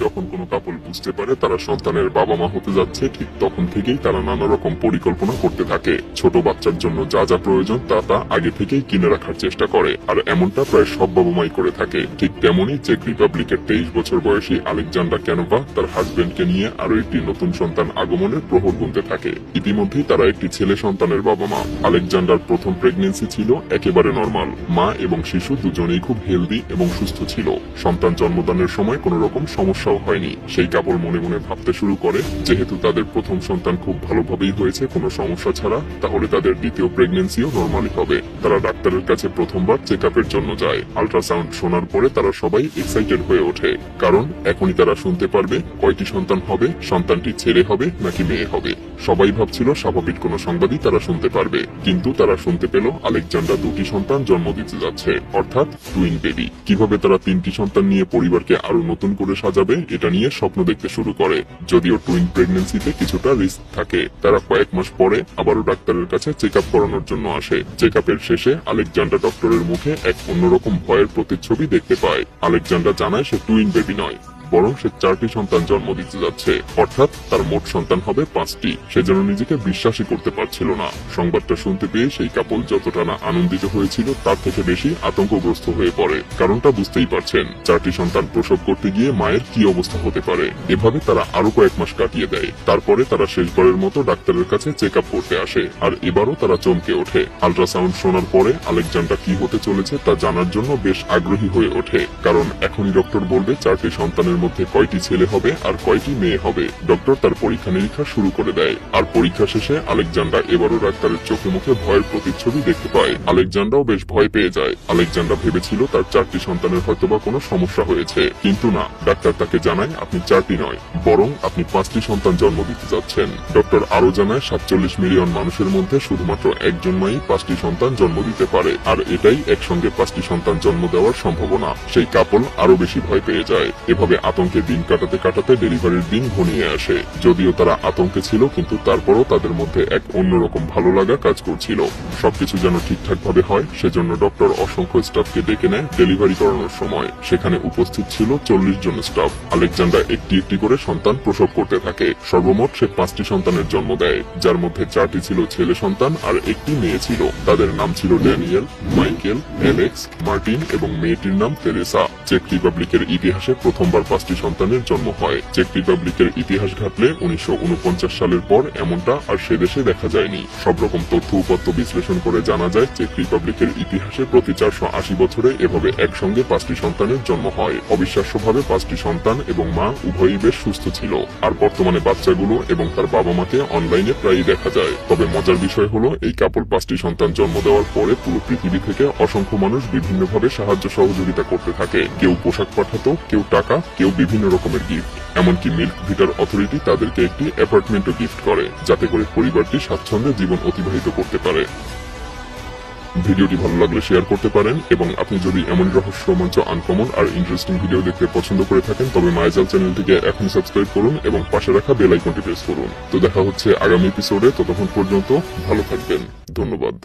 যখন কোনো কাপল বুঝতে পারে তারা সন্তানের বাবা মা হতে যাচ্ছে, ঠিক তখন থেকেই তারা নানা রকম পরিকল্পনা করতে থাকে। ছোট বাচ্চার জন্য যা যা প্রয়োজন তা আগে থেকেই কিনে রাখার চেষ্টা করে, আর এমনটা প্রায় সব বাবা মাই করে থাকে। ঠিক তেমনই চেক রিপাবলিকের 23 বছর বয়সী আলেকজান্ডার ক্যানোভা তার হাজবেন্ডকে নিয়ে আরো একটি নতুন সন্তান আগমনের প্রহর গুনতে থাকে। ইতিমধ্যেই তারা একটি ছেলে সন্তানের বাবা মা। আলেকজান্ডার প্রথম প্রেগনেন্সি ছিল একেবারে নরমাল। মা এবং শিশু দুজনেই খুব হেলদি এবং সুস্থ ছিল। সন্তান জন্মদানের সময় কোনো রকম সমস্যাও হয়নি। সেই কাপড় মনে মনে ভাবতে শুরু করে, যেহেতু তাদের প্রথম সন্তান খুব ভালোভাবেই হয়েছে কোনো সমস্যা ছাড়া, তাহলে তাদের দ্বিতীয় প্রেগনেন্সিও নরমালি হবে। তারা ডাক্তারের কাছে প্রথমবার চেক আপের জন্য যায়। আল্ট্রাসাউন্ড শোনার পরে তারা সবাই এক্সাইটেড হয়ে ওঠে, কারণ এখনই তারা শুনতে পারবে কয়টি সন্তান হবে, সন্তানটি ছেলে হবে নাকি মেয়ে হবে। সবাই ভাবছিল স্বাভাবিক কোনো সংবাদই তারা শুনতে পারবে, কিন্তু তারা শুনতে পেল আলেকজান্ডার 2টি সন্তান জন্ম দিতে যাচ্ছে, অর্থাৎ টুইন বেবি। কিভাবে তারা 3টি সন্তান নিয়ে পরিবারকে আরো নতুন করে সাজাবে এটা নিয়ে স্বপ্ন দেখতে শুরু করে। যদিও টুইন প্রেগনেন্সিতে কিছুটা রিস্ক থাকে, তারা কয়েক মাস পরে আবারও ডাক্তারের কাছে চেক আপ করানোর জন্য আসে। চেক আপের শেষে আলেকজান্ডার ডক্টরের মুখে এক অন্যরকম ভয়ের প্রতিচ্ছবি দেখতে পায়। আলেকজান্ডার জানায় সে টুইন বেবি নয়, বরং সে 4টি সন্তান জন্ম দিতে যাচ্ছে, অর্থাৎ তার মোট সন্তান হবে 5টি। সে যেন নিজেকে বিশ্বাসই করতে পারছিল না। সংবাদটা শুনতে পেয়ে সেই কাপল যতটা না আনন্দিত হয়েছিল, তার থেকে বেশি আতঙ্কগ্রস্ত হয়ে পড়ে। কারণটা বুঝতেই পারছেন, 4টি সন্তান প্রসব করতে গিয়ে মায়ের কি অবস্থা হতে পারে। এভাবে তারা আরো কয়েক মাস কাটিয়ে দেয়। তারপরে তারা শেষবারের মতো ডাক্তারের কাছে চেক আপ করতে আসে, আর এবারও তারা চমকে ওঠে। আল্ট্রাসাউন্ড শোনার পরে আলেকজান্ডার কি হতে চলেছে তা জানার জন্য বেশ আগ্রহী হয়ে ওঠে, কারণ এখনই ডক্টর বলবে 4টি সন্তানের মধ্যে কয়টি ছেলে হবে আর কয়টি মেয়ে হবে। ডক্টর তার পরীক্ষা নিরীক্ষা শুরু করে দেয়, আর পরীক্ষা শেষে আলেকজান্ডার এবারও ডাক্তারের চোখে মুখে ভয়ের প্রতিচ্ছবি দেখতে পায়। আলেকজান্ডারও বেশ ভয় পেয়ে যায়। আলেকজান্ডার ভেবেছিল তার 4টি সন্তানের হয়তোবা কোনো সমস্যা হয়েছে, কিন্তু না, ডাক্তার তাকে জানায় আপনি 4টি নয়, বরং আপনি 5টি সন্তান জন্ম দিতে যাচ্ছেন। ডক্টর আরো জানায় 47 মিলিয়ন মানুষের মধ্যে শুধুমাত্র একজন মাই 5টি সন্তান জন্ম দিতে পারে, আর এটাই একসঙ্গে 5টি সন্তান জন্ম দেওয়ার সম্ভাবনা। সেই কাপল আরো বেশি ভয় পেয়ে যায়। এভাবে আতঙ্কে দিন কাটাতে কাটাতে ডেলিভারির দিন ঘনিয়ে আসে। যদিও তারা আতঙ্কে ছিল, কিন্তু তারপরও তাদের মধ্যে এক অন্যরকম ভালো লাগা কাজ করছিল। সবকিছু যেন ঠিকঠাক ভাবে হয়, সেজন্য ডক্টর অসংখ্য স্টাফকে ডেকে নেয় ডেলিভারি করানোর সময়। সেখানে উপস্থিত ছিল 40 জন স্টাফ। আলেকজান্ডার একটি একটি করে সন্তান প্রসব করতে থাকে। সর্বমোট সে 5টি সন্তানের জন্ম দেয়, যার মধ্যে 4টি ছিল ছেলে সন্তান আর একটি মেয়ে ছিল। তাদের নাম ছিল ড্যানিয়েল, মাইকেল, অ্যালেক্স, মার্টিন এবং মেয়েটির নাম তেরেসা। চেক রিপাবলিকের ইতিহাসে প্রথমবার 5টি সন্তানের জন্ম হয়। চেক রিপাবলিকের ইতিহাস ঘাটলে 1949 সালের পর এমনটা আর সে দেশে দেখা যায়নি। সব রকম তথ্য উপাত্ত বিশ্লেষণ করে জানা যায় চেক রিপাবলিকের ইতিহাসে প্রতি 480 বছরে এভাবে একসঙ্গে 5টি সন্তানের জন্ম হয়। অবিশ্বাস্যভাবে 5টি সন্তান এবং মা উভয়ই বেশ সুস্থ ছিল, আর বর্তমানে বাচ্চাগুলো এবং তার বাবা মাকে অনলাইনে প্রায়ই দেখা যায়। তবে মজার বিষয় হলো, এই কাপল 5টি সন্তান জন্ম দেওয়ার পরে পুরো পৃথিবী থেকে অসংখ্য মানুষ বিভিন্নভাবে সাহায্য সহযোগিতা করতে থাকে। কেউ পোশাক পাঠাতো, কেউ টাকা, কেউ বিভিন্ন রকমের গিফট। এমনকি মিল্ক ভিটার অথরিটি তাদেরকে একটি অ্যাপার্টমেন্টও গিফট করে, যাতে করে পরিবারটি স্বাচ্ছন্দ্যে জীবন অতিবাহিত করতে পারে। ভিডিওটি ভালো লাগলে শেয়ার করতে পারেন, এবং আপনি যদি এমন রহস্য, রোমাঞ্চ, আনকমন আর ইন্টারেস্টিং ভিডিও দেখতে পছন্দ করে থাকেন, তবে মায়াজাল চ্যানেলটিকে এখনই সাবস্ক্রাইব করুন এবং পাশে রাখা বেল আইকনটি প্রেস করুন। তো দেখা হচ্ছে আগামী এপিসোডে। ততক্ষণ পর্যন্ত ভালো থাকবেন। ধন্যবাদ।